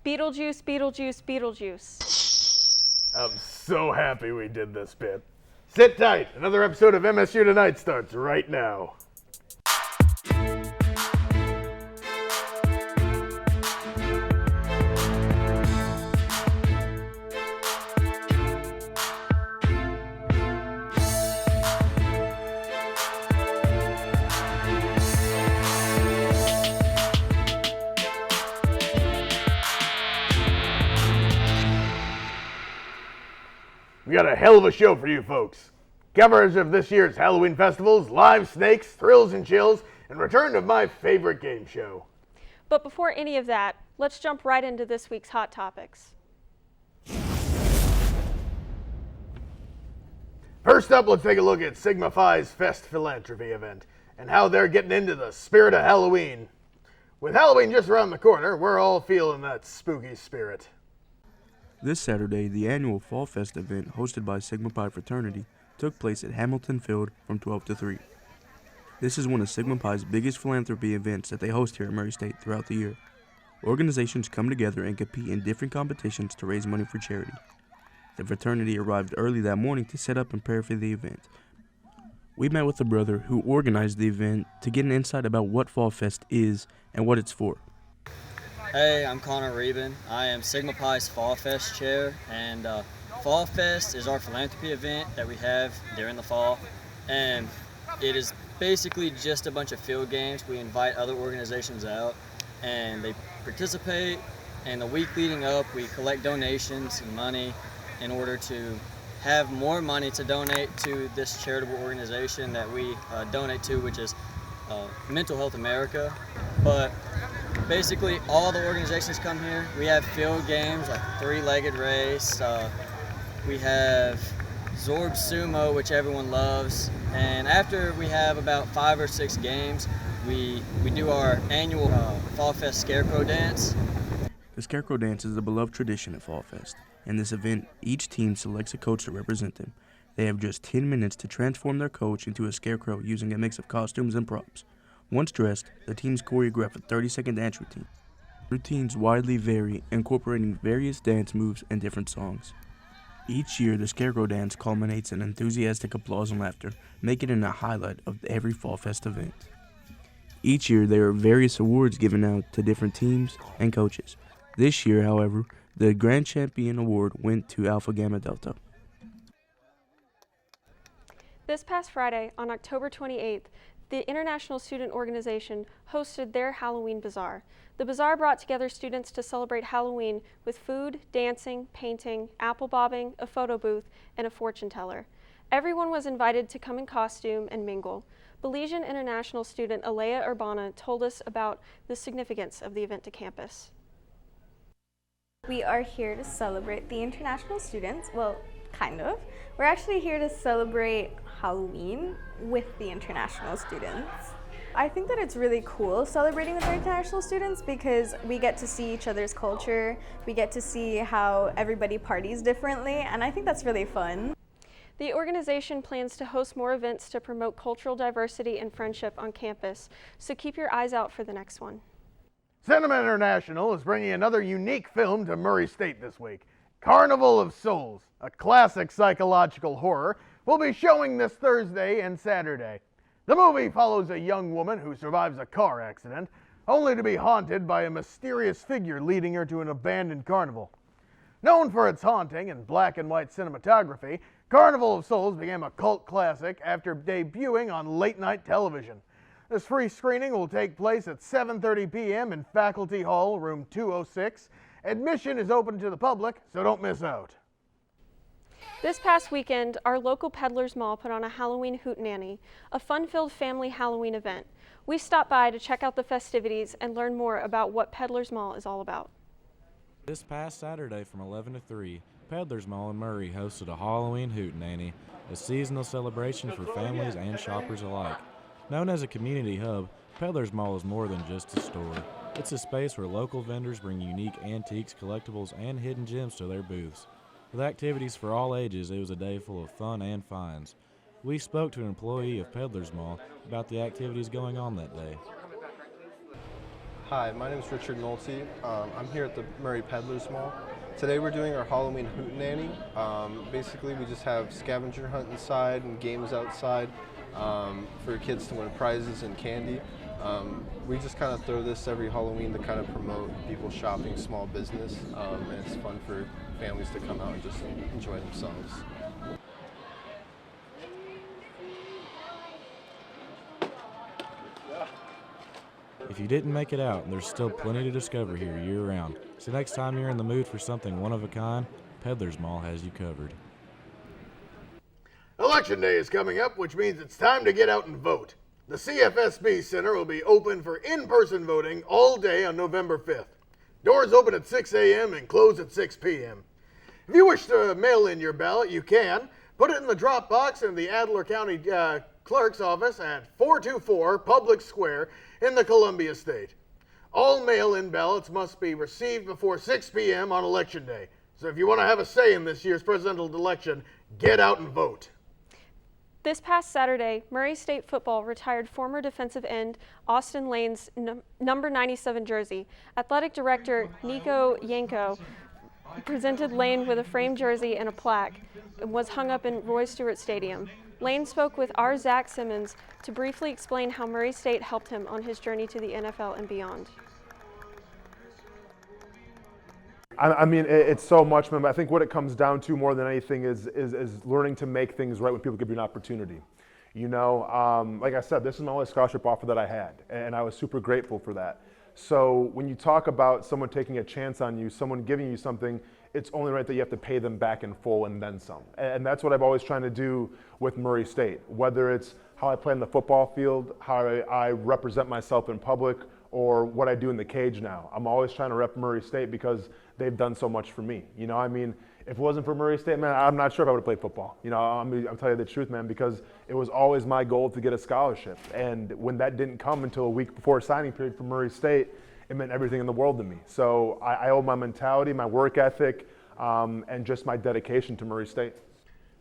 Beetlejuice, Beetlejuice, Beetlejuice. I'm so happy we did this bit. Sit tight. Another episode of MSU Tonight starts right now. We got a hell of a show for you folks. Coverage of this year's Halloween festivals, live snakes, thrills and chills, and return of my favorite game show. But before any of that, let's jump right into this week's Hot Topics. First up, let's take a look at Sigma Phi's Fest Philanthropy event and how they're getting into the spirit of Halloween. With Halloween just around the corner, we're all feeling that spooky spirit. This Saturday, the annual Fall Fest event hosted by Sigma Phi Fraternity took place at Hamilton Field from 12 to 3. This is one of Sigma Phi's biggest philanthropy events that they host here at Murray State throughout the year. Organizations come together and compete in different competitions to raise money for charity. The fraternity arrived early that morning to set up and prepare for the event. We met with the brother who organized the event to get an insight about what Fall Fest is and what it's for. Hey, I'm Connor Reben. I am Sigma Phi's Fall Fest chair, and Fall Fest is our philanthropy event that we have during the fall, and it is basically just a bunch of field games. We invite other organizations out, and they participate, and the week leading up, we collect donations and money in order to have more money to donate to this charitable organization that we donate to, which is Mental Health America. But basically, all the organizations come here. We have field games like three-legged race. We have Zorb Sumo, which everyone loves. And after we have about 5 or 6 games, we do our annual Fall Fest Scarecrow Dance. The Scarecrow Dance is a beloved tradition at Fall Fest. In this event, each team selects a coach to represent them. They have just 10 minutes to transform their coach into a scarecrow using a mix of costumes and props. Once dressed, the teams choreograph a 30-second dance routine. Routines widely vary, incorporating various dance moves and different songs. Each year, the Scarecrow Dance culminates in enthusiastic applause and laughter, making it a highlight of every Fall Fest event. Each year, there are various awards given out to different teams and coaches. This year, however, the Grand Champion Award went to Alpha Gamma Delta. This past Friday, on October 28th, the International Student Organization hosted their Halloween Bazaar. The bazaar brought together students to celebrate Halloween with food, dancing, painting, apple bobbing, a photo booth, and a fortune teller. Everyone was invited to come in costume and mingle. Belizean International student Alea Urbana told us about the significance of the event to campus. We are here to celebrate the international students, well, kind of. We're actually here to celebrate Halloween with the international students. I think that it's really cool celebrating with our international students because we get to see each other's culture, we get to see how everybody parties differently, and I think that's really fun. The organization plans to host more events to promote cultural diversity and friendship on campus, so keep your eyes out for the next one. Cinema International is bringing another unique film to Murray State this week. Carnival of Souls, a classic psychological horror, will be showing this Thursday and Saturday. The movie follows a young woman who survives a car accident, only to be haunted by a mysterious figure leading her to an abandoned carnival. Known for its haunting and black and white cinematography, Carnival of Souls became a cult classic after debuting on late-night television. This free screening will take place at 7:30 p.m. in Faculty Hall, room 206. Admission is open to the public, so don't miss out. This past weekend, our local Peddlers Mall put on a Halloween Hootenanny, a fun-filled family Halloween event. We stopped by to check out the festivities and learn more about what Peddlers Mall is all about. This past Saturday from 11 to 3, Peddlers Mall in Murray hosted a Halloween Hootenanny, a seasonal celebration for families and shoppers alike. Known as a community hub, Peddlers Mall is more than just a store. It's a space where local vendors bring unique antiques, collectibles, and hidden gems to their booths. With activities for all ages, it was a day full of fun and finds. We spoke to an employee of Peddlers Mall about the activities going on that day. Hi, my name is Richard Nolte. I'm here at the Murray Peddlers Mall. Today we're doing our Halloween Hootenanny. Basically we just have scavenger hunt inside and games outside for kids to win prizes and candy. We just kind of throw this every Halloween to kind of promote people shopping small business, and it's fun for families to come out and just enjoy themselves. If you didn't make it out, there's still plenty to discover here year-round. So next time you're in the mood for something one of a kind, Peddlers Mall has you covered. Election Day is coming up, which means it's time to get out and vote. The CFSB Center will be open for in-person voting all day on November 5th. Doors open at 6 a.m. and close at 6 p.m. If you wish to mail in your ballot, you can. Put it in the drop box in the Adler County Clerk's office at 424 Public Square in the Columbia State. All mail-in ballots must be received before 6 p.m. on Election Day. So if you want to have a say in this year's presidential election, get out and vote. This past Saturday, Murray State football retired former defensive end Austin Lane's number 97 jersey. Athletic director Nico Yanko presented Lane with a framed jersey and a plaque and was hung up in Roy Stewart Stadium. Lane spoke with our Zach Simmons to briefly explain how Murray State helped him on his journey to the NFL and beyond. I mean, it's so much, man. I think what it comes down to more than anything is learning to make things right when people give you an opportunity. You know, like I said, this is my only scholarship offer that I had, and I was super grateful for that. So when you talk about someone taking a chance on you, someone giving you something, it's only right that you have to pay them back in full and then some. And that's what I've always trying to do with Murray State, whether it's how I play in the football field, how I represent myself in public, or what I do in the cage now. I'm always trying to rep Murray State because they've done so much for me. You know, I mean, if it wasn't for Murray State, man, I'm not sure if I would have played football. You know, I'm telling you the truth, man, because it was always my goal to get a scholarship. And when that didn't come until a week before signing period for Murray State, it meant everything in the world to me. So I owe my mentality, my work ethic, and just my dedication to Murray State.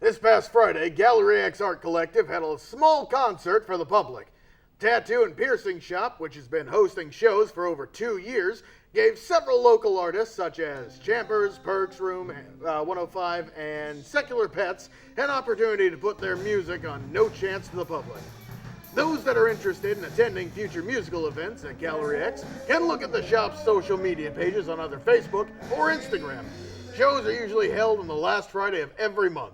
This past Friday, Gallery X Art Collective had a small concert for the public. Tattoo and Piercing Shop, which has been hosting shows for over 2 years, gave several local artists such as Champers, Perks Room 105, and Secular Pets an opportunity to put their music on No Chance to the public. Those that are interested in attending future musical events at Gallery X can look at the shop's social media pages on either Facebook or Instagram. Shows are usually held on the last Friday of every month.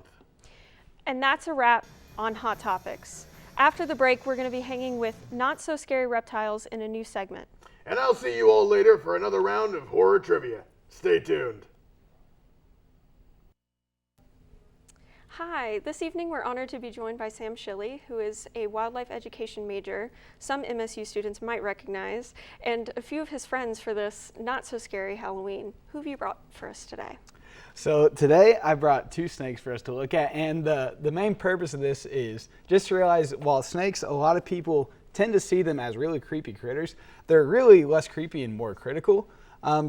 And that's a wrap on Hot Topics. After the break, we're going to be hanging with not so scary reptiles in a new segment. And I'll see you all later for another round of horror trivia. Stay tuned. Hi, this evening we're honored to be joined by Sam Shilley, who is a wildlife education major some MSU students might recognize, and a few of his friends for this not so scary Halloween. Who have you brought for us today? So today I brought 2 snakes for us to look at, and the main purpose of this is just to realize while snakes, a lot of people tend to see them as really creepy critters, they're really less creepy and more critical.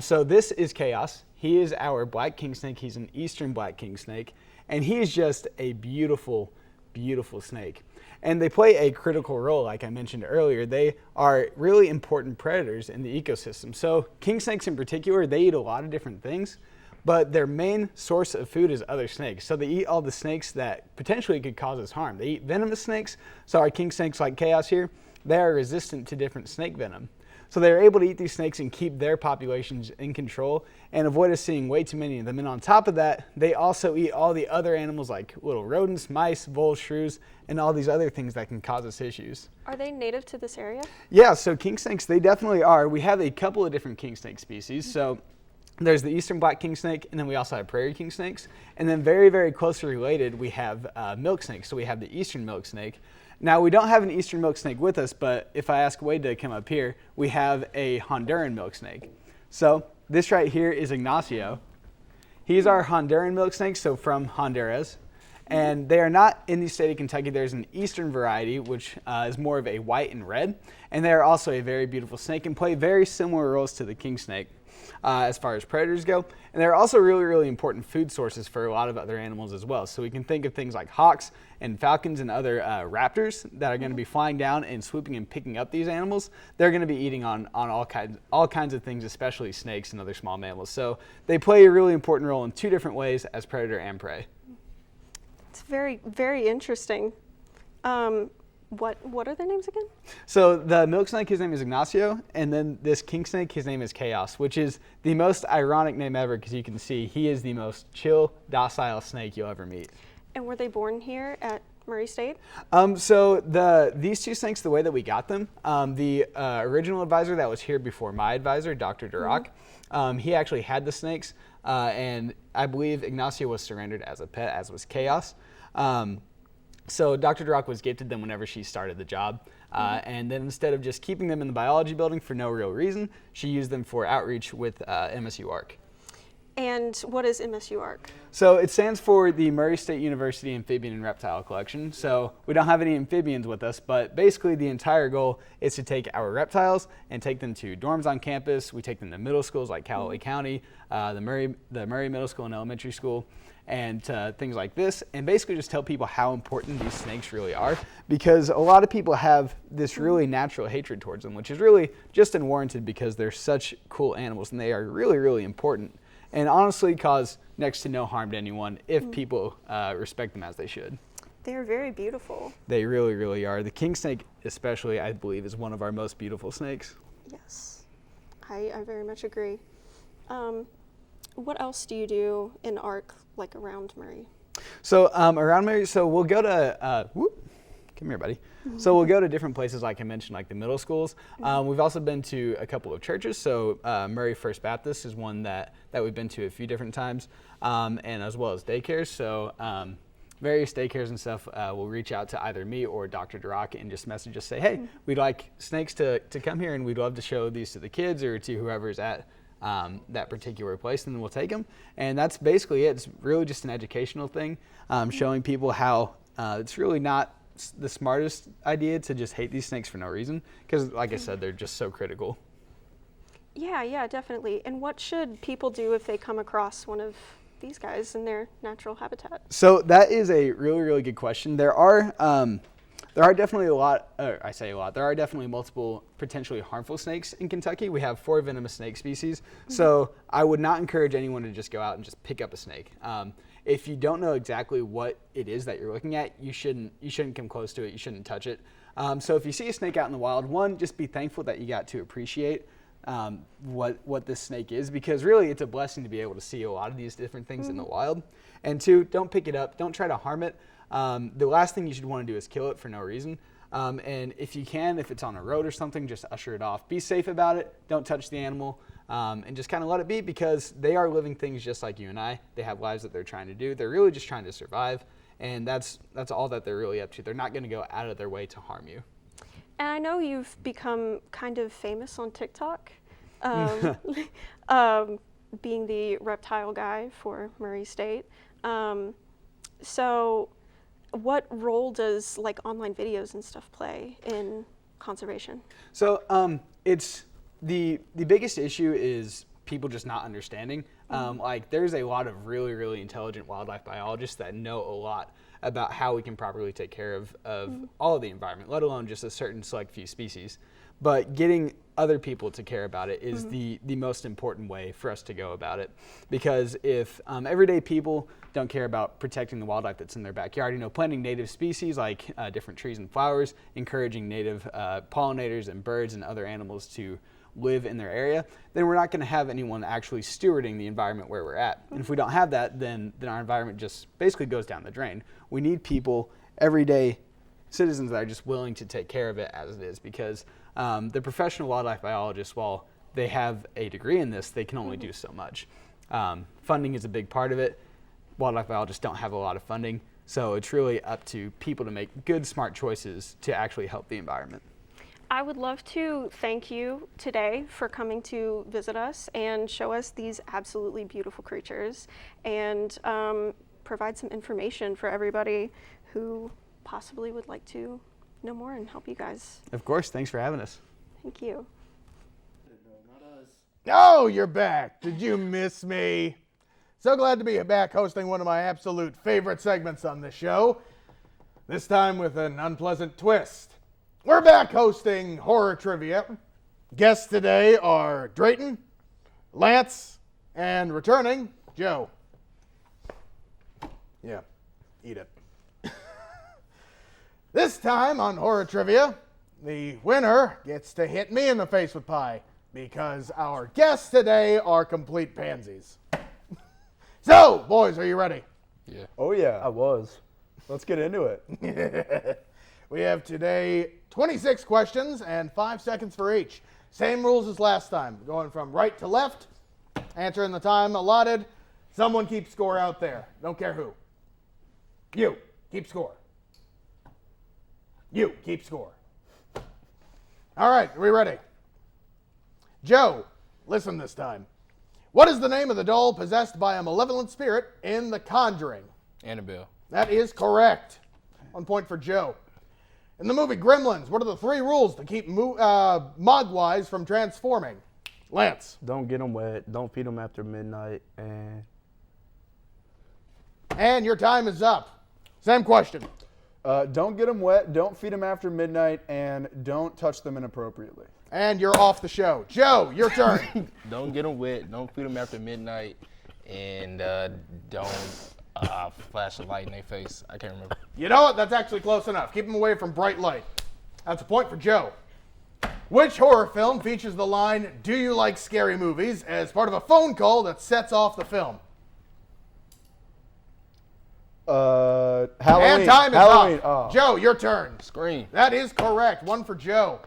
So this is Chaos. He is our black king snake. He's an eastern black king snake, and he is just a beautiful, beautiful snake. And they play a critical role, like I mentioned earlier. They are really important predators in the ecosystem. So king snakes in particular, they eat a lot of different things, but their main source of food is other snakes. So they eat all the snakes that potentially could cause us harm. They eat venomous snakes. So our king snakes like Chaos here, they are resistant to different snake venom. So they're able to eat these snakes and keep their populations in control and avoid us seeing way too many of them. And on top of that, they also eat all the other animals like little rodents, mice, voles, shrews, and all these other things that can cause us issues. Are they native to this area? Yeah, so king snakes, they definitely are. We have a couple of different king snake species. So there's the eastern black king snake, and then we also have prairie king snakes. And then very, very closely related, we have milk snakes. So we have the eastern milk snake. Now, we don't have an eastern milk snake with us, but if I ask Wade to come up here, we have a Honduran milk snake. So this right here is Ignacio. He's our Honduran milk snake, so from Honduras. And they are not in the state of Kentucky. There's an eastern variety, which is more of a white and red. And they are also a very beautiful snake and play very similar roles to the king snake. as far as predators go. And they're also really, really important food sources for a lot of other animals as well. So we can think of things like hawks and falcons and other raptors that are going to be flying down and swooping and picking up these animals. They're going to be eating on all kinds of things, especially snakes and other small mammals. So they play a really important role in two different ways as predator and prey. It's very, very interesting. What are their names again? So the milk snake, his name is Ignacio, and then this king snake, his name is Chaos, which is the most ironic name ever because you can see he is the most chill, docile snake you'll ever meet. And were they born here at Murray State? So these two snakes, the way that we got them, the original advisor that was here before my advisor, Dr. Duroc, he actually had the snakes, and I believe Ignacio was surrendered as a pet, as was Chaos. So Dr. Duroc was gifted them whenever she started the job. And then instead of just keeping them in the biology building for no real reason, she used them for outreach with MSU ARC. And what is MSU ARC? So it stands for the Murray State University Amphibian and Reptile Collection. So we don't have any amphibians with us, but basically the entire goal is to take our reptiles and take them to dorms on campus. We take them to middle schools like Callaway County, the Murray Middle School and Elementary School, and things like this, and basically just tell people how important these snakes really are, because a lot of people have this really natural hatred towards them, which is really just unwarranted because they're such cool animals and they are really, really important, and honestly cause next to no harm to anyone if people respect them as they should. They're very beautiful. They really, really are. The king snake especially, I believe, is one of our most beautiful snakes. Yes, I very much agree. What else do you do in ARC, like around Murray? So around Murray, so we'll go to, come here, buddy. So we'll go to different places, like I mentioned, like the middle schools. We've also been to a couple of churches. So Murray First Baptist is one that we've been to a few different times, and as well as daycares. So various daycares and stuff will reach out to either me or Dr. Duroc and just message us, say, hey, we'd like snakes to come here, and we'd love to show these to the kids or to whoever's at that particular place, and then we'll take them. And that's basically it. It's really just an educational thing, showing people how it's really not the smartest idea to just hate these snakes for no reason, because like I said, they're just so critical. Yeah, definitely. And what should people do if they come across one of these guys in their natural habitat? So that is a really, really good question. There are definitely there are definitely multiple potentially harmful snakes in Kentucky. We have 4 venomous snake species. So I would not encourage anyone to just go out and just pick up a snake. If you don't know exactly what it is that you're looking at, you shouldn't come close to it. You shouldn't touch it. So if you see a snake out in the wild, one, just be thankful that you got to appreciate what this snake is, because really it's a blessing to be able to see a lot of these different things in the wild. And 2, don't pick it up. Don't try to harm it. The last thing you should want to do is kill it for no reason. And if you can, if it's on a road or something, just usher it off. Be safe about it. Don't touch the animal, and just kind of let it be, because they are living things just like you and I. They have lives that they're trying to do. They're really just trying to survive, and that's all that they're really up to. They're not going to go out of their way to harm you. And I know you've become kind of famous on TikTok, being the reptile guy for Murray State. So what role does like online videos and stuff play in conservation? So it's the biggest issue is people just not understanding. Like there's a lot of really, really intelligent wildlife biologists that know a lot about how we can properly take care of all of the environment, let alone just a certain select few species. But getting other people to care about it is the most important way for us to go about it. Because if everyday people don't care about protecting the wildlife that's in their backyard, planting native species like different trees and flowers, encouraging native pollinators and birds and other animals to live in their area, then we're not going to have anyone actually stewarding the environment where we're at. And if we don't have that, then our environment just basically goes down the drain. We need people, everyday citizens, that are just willing to take care of it as it is, because the professional wildlife biologists, while they have a degree in this, they can only do so much. Funding is a big part of it. Wildlife biologists don't have a lot of funding, so it's really up to people to make good, smart choices to actually help the environment. I would love to thank you today for coming to visit us and show us these absolutely beautiful creatures, and provide some information for everybody who possibly would like to know more and help you guys. Of course, thanks for having us. Thank you. No, not us. Oh, you're back. Did you miss me? So glad to be back hosting one of my absolute favorite segments on this show. This time with an unpleasant twist. We're back hosting horror trivia. Guests today are Drayton, Lance, and returning, Joe. Yeah, eat it. This time on horror trivia, the winner gets to hit me in the face with pie because our guests today are complete pansies. So, boys, are you ready? Yeah. Oh, yeah. I was. Let's get into it. We have today 26 questions and 5 seconds for each. Same rules as last time. Going from right to left, answer in the time allotted. Someone keeps score out there. Don't care who. You, keep score. You, keep score. All right, are we ready? Joe, listen this time. What is the name of the doll possessed by a malevolent spirit in The Conjuring? Annabelle. That is correct. 1 point for Joe. In the movie Gremlins, what are the 3 rules to keep Mogwais from transforming? Lance. Don't get them wet. Don't feed them after midnight. And your time is up. Same question. Don't get them wet, don't feed them after midnight, and don't touch them inappropriately. And you're off the show. Joe, your turn. Don't get them wet. Don't feed them after midnight. And don't flash a light in their face. I can't remember. You know what? That's actually close enough. Keep them away from bright light. That's a point for Joe. Which horror film features the line, "Do you like scary movies?" as part of a phone call that sets off the film? Halloween. And time is Halloween. up. Oh. Joe, your turn. Scream. That is correct. 1 for Joe.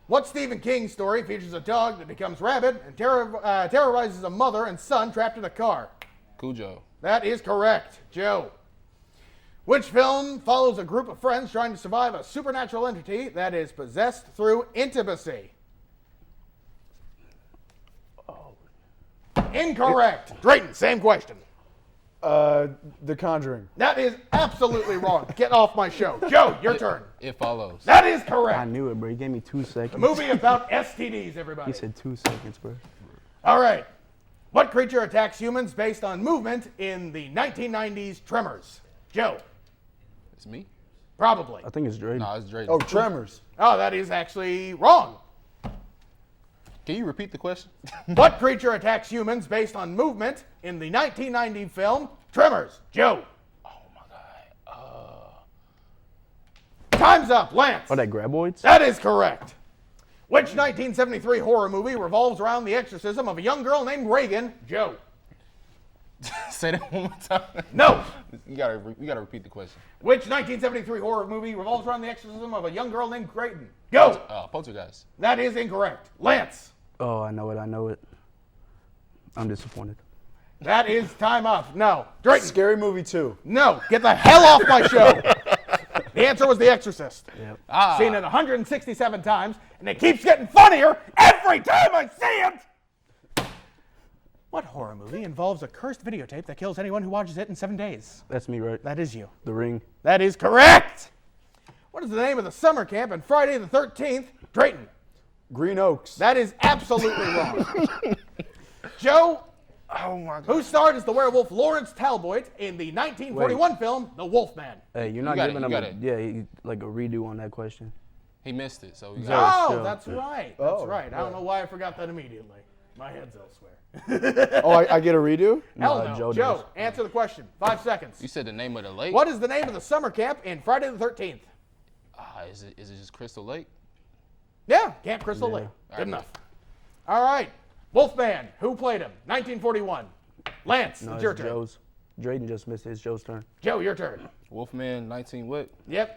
What Stephen King story features a dog that becomes rabid and terrorizes a mother and son trapped in a car? Cujo. That is correct. Joe. Which film follows a group of friends trying to survive a supernatural entity that is possessed through intimacy? Incorrect. Drayton, same question. The Conjuring. That is absolutely wrong. Get off my show. Joe, your turn. It follows. That is I correct. knew it, bro. He gave me 2 The seconds. movie about STDs, everybody. He said 2 seconds, bro. All right. What creature attacks humans based on movement in the 1990s Tremors? Joe, It's me? probably. I think it's Drayden. No, it's Drake. Oh, Tremors. Oh, that is actually wrong. Can you repeat the question? What creature attacks humans based on movement in the 1990 film Tremors? Joe. Oh, my God. Time's up. Lance. Oh, that graboids? That is correct. Which 1973 horror movie revolves around the exorcism of a young girl named Reagan? Joe. Say that one more time. No. You gotta repeat the question. Which 1973 horror movie revolves around the exorcism of a young girl named Creighton? Go. Poltergeist. That is incorrect. Lance. Oh, I know it. I'm disappointed. That is time up. No. Drayton. Scary Movie 2. No. Get the hell off my show. The answer was The Exorcist. Yep. Seen it 167 times, and it keeps getting funnier every time I see it. What horror movie involves a cursed videotape that kills anyone who watches it in 7 days? That's me, right? That is you. The Ring. That is correct. What is the name of the summer camp on Friday the 13th? Drayton. Green Oaks. That is absolutely wrong. Joe, Oh, my God. who starred as the werewolf Lawrence Talbot in the 1941 film The Wolfman? Hey, you're not got it, giving you him got like a redo on that question. He missed it, so we Oh, got Oh, Joe. that's right. That's Oh, right. I don't yeah. know why I forgot that immediately. My head's elsewhere. Oh, I get a redo? Hell no. Joe Joe, does. answer the question. 5 seconds. You said the name of the lake? What is the name of the summer camp in Friday the 13th? Is it just Crystal Lake? Yeah, Camp Crystal Yeah. Lake. Good Alright. enough. All right. Wolfman, who played him? 1941. Lance, No, it's it's your turn. Joe's. Drayden just missed it. It's Joe's turn. Joe, your turn. Wolfman 19 what? Yep.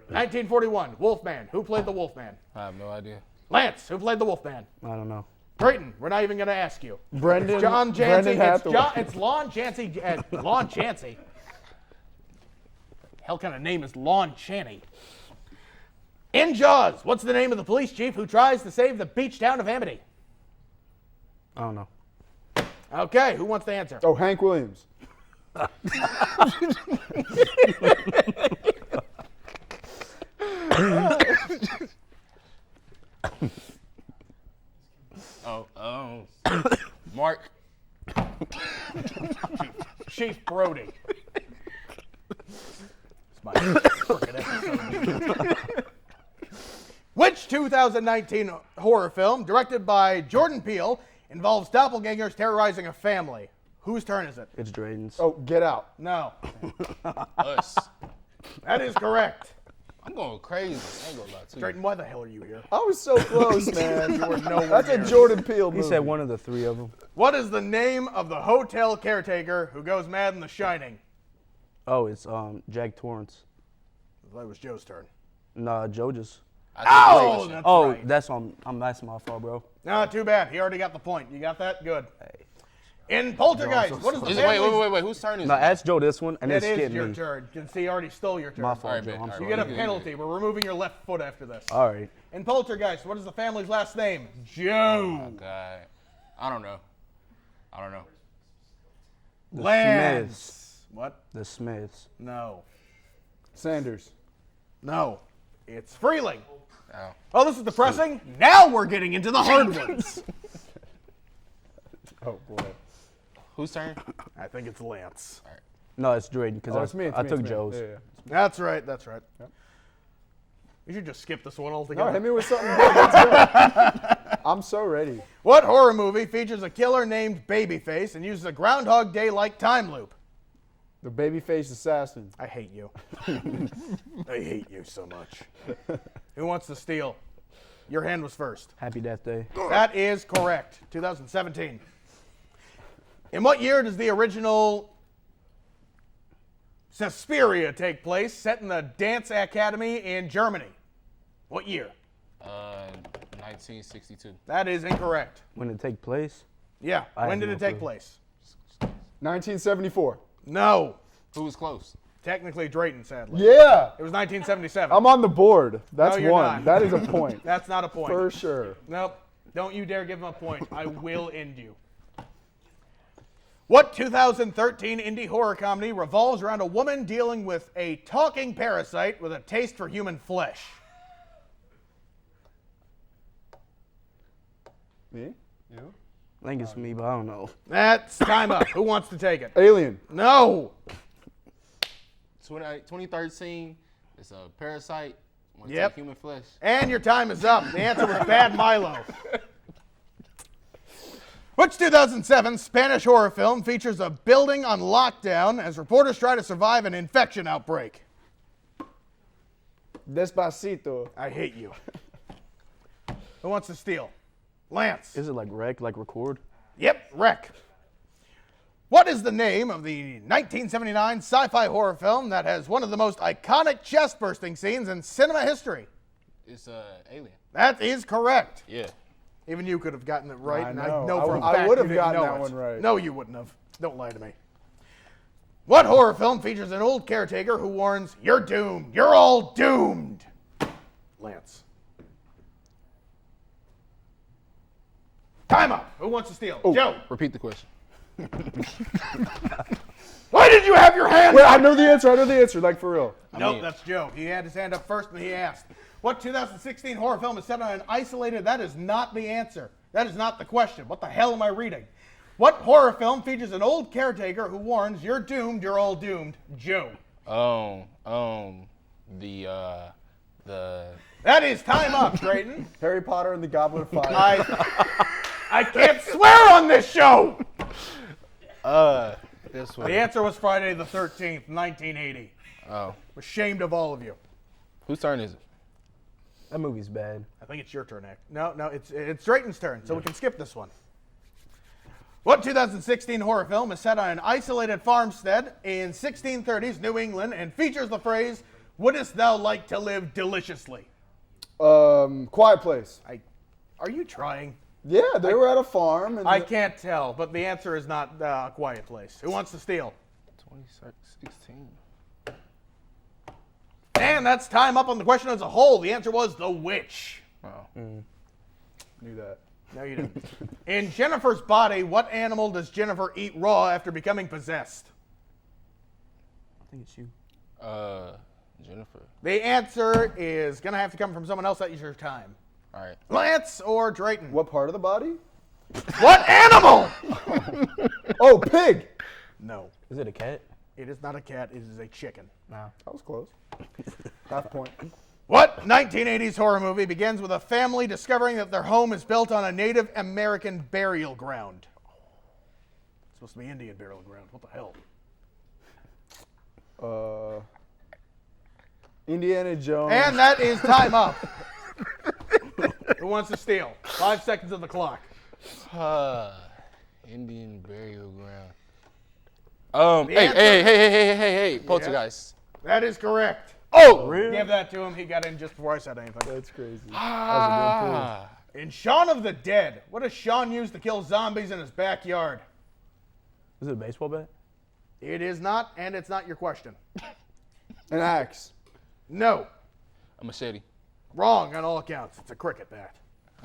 1941. Wolfman. Who played the Wolfman? I have no idea. Lance, who played the Wolfman? I don't know. Drayton, we're not even going to ask you. Brendan. John Brendan Jancy. Hathaway. It's Lon Chancy. Lon Chancy. Hell kind of name is Lon Chaney. In Jaws, what's the name of the police chief who tries to save the beach town of Amity? I don't know. Okay, who wants to answer? Oh, Hank Williams. Oh, Mark. Chief Brody. It's my frickin' episode. Which 2019 horror film, directed by Jordan Peele, involves doppelgangers terrorizing a family? Whose turn is it? It's Drayden's. Oh, Get Out. No. Us. That is correct. I'm going crazy. I ain't gonna lie to you. Drayden, why the hell are you here? I was so close, man. You were nowhere That's a near. Jordan Peele movie. He said one of the three of them. What is the name of the hotel caretaker who goes mad in The Shining? Oh, it's Jack Torrance. That was Joe's turn. Nah, Joe just. Oh, that's right. That's my fault, bro. No, too bad. He already got the point. You got that? Good. In Poltergeist, what is the family's... Wait. Whose turn is No, it? ask Joe this one, and then It is skip your me. turn. You can see he already stole your turn. My fault, Alright, Joe. bet. I'm Alright, You sorry. get a penalty. We're removing your left foot after this. All right. In Poltergeist, what is the family's last name? Oh, Joe. God. I don't know. The Lance. Smiths. What? The Smiths. No. Sanders. No. It's Freeling. Oh. Oh, this is depressing. Now we're getting into the hard ones. Oh, boy. Whose turn? I think it's Lance. No, it's Drayden because Oh, it's me. I took Joe's. Yeah. That's right. That's right. We should just skip this one No, altogether. hit me with something good. Let's go. I'm so ready. What horror movie features a killer named Babyface and uses a Groundhog Day-like time loop? The babyface assassin. I hate you. I hate you so much. Who wants to steal? Your hand was first. Happy Death Day. That is correct. 2017. In what year does the original Suspiria take place, set in the Dance Academy in Germany? What year? 1962. That is incorrect. When it take place? Yeah. I When have did it no take clue. place? 1974. No. Who was close? Technically Drayton, sadly. Yeah. It was 1977. I'm on the board. That's No, you're one. not. That is a point. That's not a point. For sure. Nope. Don't you dare give him a point. I will end you. What 2013 indie horror comedy revolves around a woman dealing with a talking parasite with a taste for human flesh? Me? You? I think it's me, but I don't know. That's time up. Who wants to take it? Alien. No. 2013. It's a parasite. Want to Yep. take human flesh. And your time is up. The answer was Bad Milo. Which 2007 Spanish horror film features a building on lockdown as reporters try to survive an infection outbreak? Despacito. I hate you. Who wants to steal? Lance. Is it like rec, like record? Yep, Wreck. What is the name of the 1979 sci-fi horror film that has one of the most iconic chest-bursting scenes in cinema history? It's Alien. That is correct. Yeah. Even you could have gotten it right, I and know. I know for a I fact would you have didn't gotten know that it. one right. No, you wouldn't have. Don't lie to me. What horror film features an old caretaker who warns, "You're doomed. You're all doomed"? Lance. Time up. Who wants to steal? Joe. Repeat the question. Why did you have your hand Wait, up? I know the answer. I know the answer. Like, for real. Nope, that's Joe. He had his hand up first, and he asked. What 2016 horror film is set on an isolated... That is not the answer. That is not the question. What the hell am I reading? What horror film features an old caretaker who warns, "You're doomed, you're all doomed"? Joe. The That is time up, Drayton. Harry Potter and the Goblet of Fire. I can't swear on this show! this one. The answer was Friday the 13th, 1980. Oh. Ashamed of all of you. Whose turn is it? That movie's bad. I think it's your turn, Nick. No, it's Drayton's turn, so we can skip this one. What 2016 horror film is set on an isolated farmstead in 1630s New England and features the phrase, "Wouldst thou like to live deliciously"? Quiet Place. Are you trying? Yeah, they were at a farm. And I can't tell, but the answer is not A Quiet Place. Who wants to steal? 2016. And that's time up on the question as a whole. The answer was The Witch. Oh. Knew that. No, you didn't. In Jennifer's Body, what animal does Jennifer eat raw after becoming possessed? I think it's you. Jennifer. The answer is going to have to come from someone else. That is your time. All right. Lance or Drayton? What part of the body? What animal? Oh, pig. No, Is it a cat? it is not a cat. It is a chicken. No. That was close. Half point. What 1980s horror movie begins with a family discovering that their home is built on a Native American burial ground? It's supposed to be Indian burial ground. What the hell? Indiana Jones. And that is time up. Who wants to steal? 5 seconds of the clock. Indian burial ground. The Hey, answer- hey, Poltergeist. That is correct. Oh! Really? Give that to him. He got in just before I said anything. That's crazy. Ah. In Shaun of the Dead, what does Shaun use to kill zombies in his backyard? Is it a baseball bat? It is not, and it's not your question. An axe. No. A machete. Wrong on all accounts. It's a cricket bat.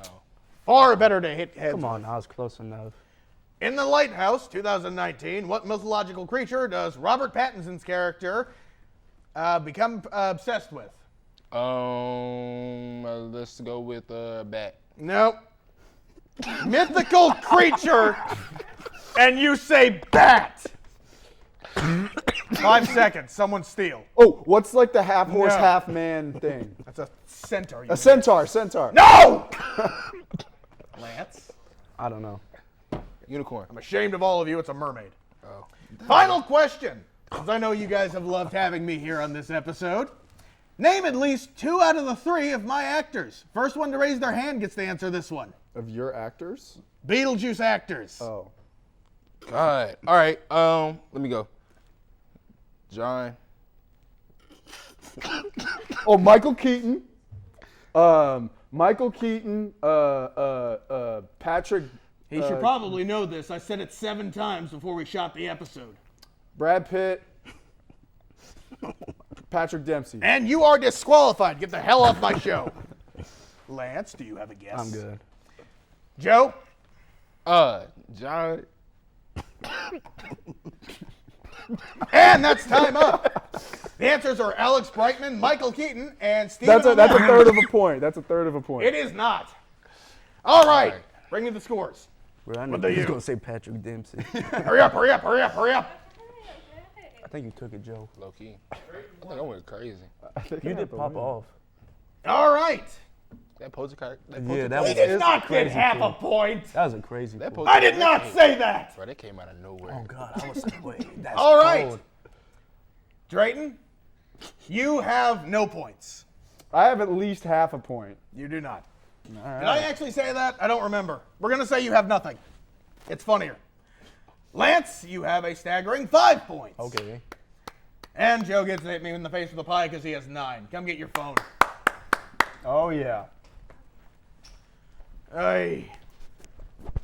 Oh. Far better to hit heads. Come on, I was close enough. In The Lighthouse, 2019, what mythological creature does Robert Pattinson's character become obsessed with? Let's go with bat. Nope. Mythical creature, and you say bat. 5 seconds. Someone steal. Oh, what's like the half horse, No. half man thing? That's a centaur. A centaur. No! Lance? I don't know. Unicorn. I'm ashamed of all of you. It's a mermaid. Oh. Final question, because I know you guys have loved having me here on this episode. Name at least 2 out of the 3 of my actors. First one to raise their hand gets to answer this one. Of your actors? Beetlejuice actors. Oh. All right. Let me go. John. Oh, Michael Keaton. Patrick. He should probably know this. I said it 7 times before we shot the episode. Brad Pitt. Patrick Dempsey. And you are disqualified. Get the hell off my show. Lance, do you have a guess? I'm good. Joe? John. And that's time up. The answers are Alex Brightman, Michael Keaton, and Stephen That's a O'Malley. third of a point. That's a third of a point. It is not. All right. All right. Bring me the scores. Bro, I know What do you was you? going to say Patrick Dempsey. Hurry up, hurry up, hurry up, hurry up. I think you took it, Joe. Low key. I think I went crazy. You did pop off. All right. That Poltergeist. Yeah, that We was did not get crazy half too. a point. That was a crazy That pull. I did not say that. Bro, that came out of nowhere. Oh, God. I was like, wait, that's All right. cold. Drayton, you have no points. I have at least half a point. You do not. All right. Did I actually say that? I don't remember. We're going to say you have nothing. It's funnier. Lance, you have a staggering 5 points. Okay. And Joe gets to hit me in the face with a pie because he has 9. Come get your phone. Oh, yeah. Hey.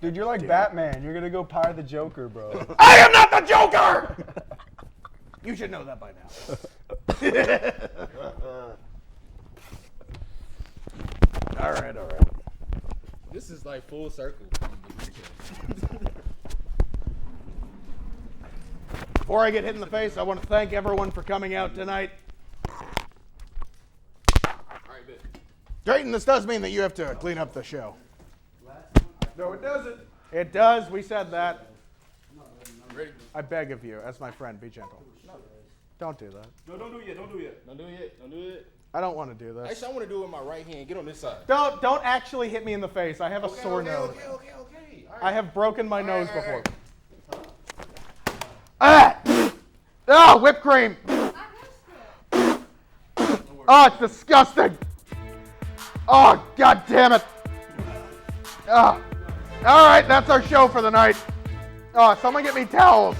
Dude, you're like Batman. You're going to go pie the Joker, bro. I am not the Joker! You should know that by now. All right. This is like full circle. Before I get hit in the face, I want to thank everyone for coming out tonight. Drayton, this does mean that you have to clean up the show. No, it doesn't. It does. We said that. Ready? I beg of you, as my friend, be gentle. Don't do that. No, don't do it yet. Don't do it. I don't want to do this. Actually, I want to do it with my right hand. Get on this side. Don't actually hit me in the face. I have a sore nose. Okay. All right. I have broken my nose before. Ah! Oh, whipped cream. Oh, it's disgusting. Oh, God damn it. Oh. All right, that's our show for the night. Oh, someone get me towels.